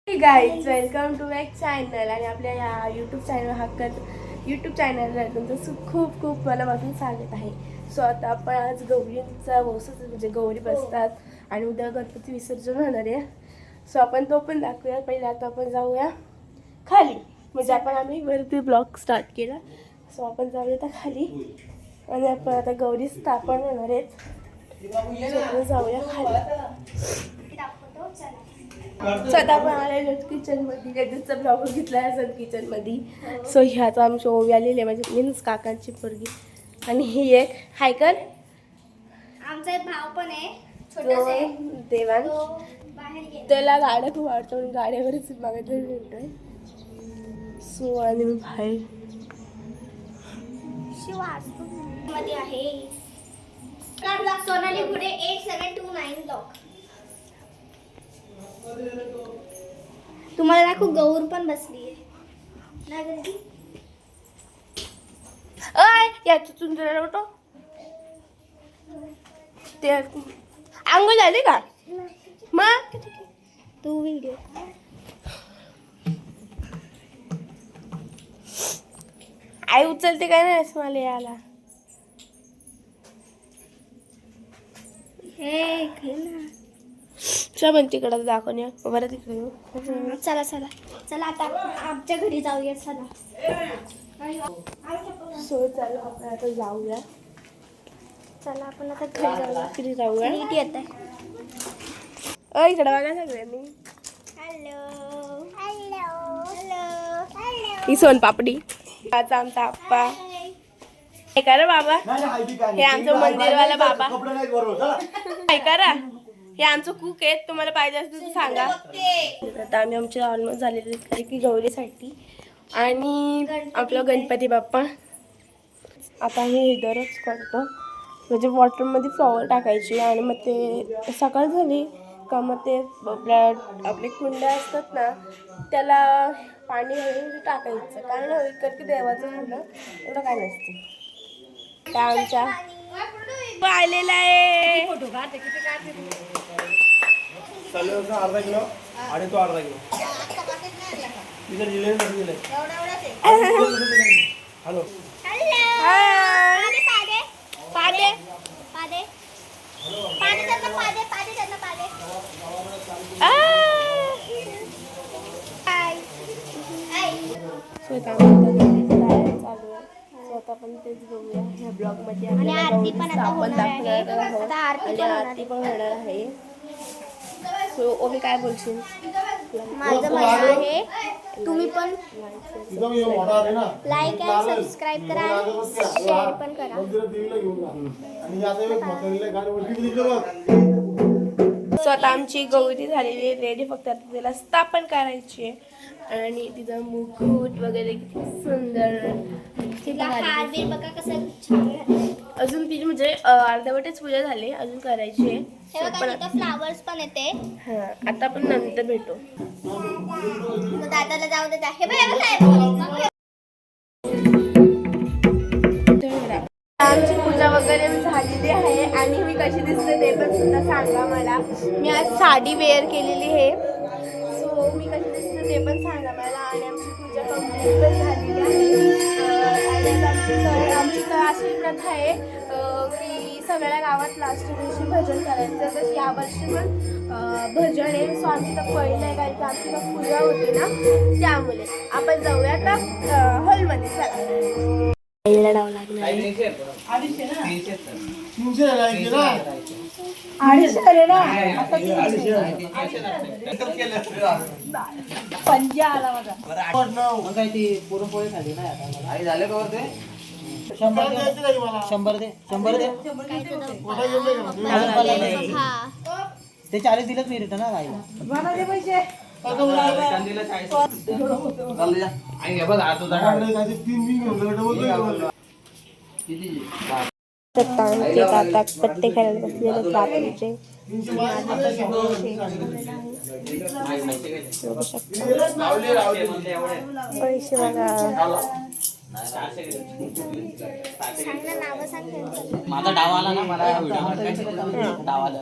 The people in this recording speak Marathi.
Guys welcome to Mac channel आणि आपल्या या यूट्यूब चॅनलला तुमचं खूप खूप मनापासून स्वागत आहे. सो आता आपण आज गौरींचा वौसच म्हणजे गौरी बसतात आणि उद्या गणपती विसर्जन होणार आहे. सो आपण तो पण दाखवूया. पहिले आता आपण जाऊया खाली, म्हणजे आम्ही वरती ब्लॉग स्टार्ट केला. सो आपण जाऊया आता खाली आणि आपण आता गौरी स्थापन होणार आहेत. आपण जाऊया खाली. स्वतः पण आलेलो किचनमध्ये, त्याचा ब्लॉग घेतला असेल किचनमध्ये. सो ह्याचा आमची ओवी आलेली आहे, म्हणजे मीन्स काकांची पोरगी. आणि ही एक हायकर आमचा एक भाव पण आहे देवान. त्याला गाड्या खूप आवडतो म्हणून गाड्यावरच मागायला भेटतोय. सो आणि मी बाहेर मध्ये आहे सोनाली पुढे 8729 ब्लॉक. तुम्हाला दाखवू गौर पण बसली आहे ना. याचं तुमचं होतो ते अंघोळ झाली का मग तू व्हिडिओ आई उचलते काय नाही मला याला. हे ना पण तिकडं दाखवूया बरं तिकडे. चला चला चला आता आमच्या घरी जाऊया. चला सो चला आपण आता जाऊया. चला आपण आता घरी जाऊया. किती जाऊया नीट येत आहे. इकडं बघा सगळ्यांनी. हॅलो हॅलो हॅलो ही सोनपापडी आमचा आप्पा. हे करा बाबा, हे आमचं मंदिरवाला बाबा. काय करा, हे आमचं कुक आहेत. तुम्हाला पाहिजे असेल तर सांगा. आता आम्ही आमचे ऑलमोस्ट झालेले कारण की गौरीसाठी आणि आपलं गणपती बाप्पा. आता आम्ही दररोज करतो, म्हणजे वॉटरमध्ये फ्लॉवर टाकायची आणि मग ते सकाळ झाली का मग ते आपले कुंड्या असतात ना त्याला पाणी घालून टाकायचं. कारण विकत की देवाचं फुलं एवढं काय नसतं. त्या आमच्या आलेला आहे. अर्धा किलो आणि तो अर्धा किलो हॅलो स्वतः पण तेच बघूया ह्या ब्लॉग मध्ये. आणि आरती पण आता होणार आहे. आता आरती पण होणार आहे. सो ओवी काय बोलशील? माझं म्हणणं आहे तुम्ही पण लाईक आणि सबस्क्राईब करा आणि शेअर पण करा. सो आता आमची गौरी झालेली आहे रेडी. फक्त आता तिला स्थापन करायची आहे. आणि तिचं मुकुट वगैरे किती सुंदर. तिला हार बीर बघा कसं छान आहे. अजून तिची म्हणजे अर्धवटच पूजा झाली, अजून करायची आहे. हे बघा तिथं फ्लावर्स पण येते. हा आता आपण नंतर भेटू. मग दादाला जाऊ दे. हे बघा आमची पूजा वगैरे झालेली आहे आणि मी कशी दिसते ते पण सुद्धा सांगा मला. मी आज साडी वेअर केलेली आहे. सो मी कशी दिसते ते पण सांगा मला. आणि आमची पूजा कंप्लीट पण झालेली आहे. आणि आमची तर अशी प्रथा आहे की सगळ्या गावात लास्ट दिवशी भजन करायचं. तर यावर्षी पण भजन आहे. सो आमची तर पहिलं आहे कारण की आमची तर पूजा होती ना, त्यामुळे आपण जाऊया आता हॉलमध्ये. चला लढावं लागणार आहे. 50 आला माझा. मग काय ती पुरणपोळी खाली ना आता झाले का ते 100 दे. ते 40 दिलेच मी रिटर्न ना गाईला. पैसे पत्ते खायला बसलेले रात्रीचे. पैसे बघा. माझा डाव आला ना मला डाव आला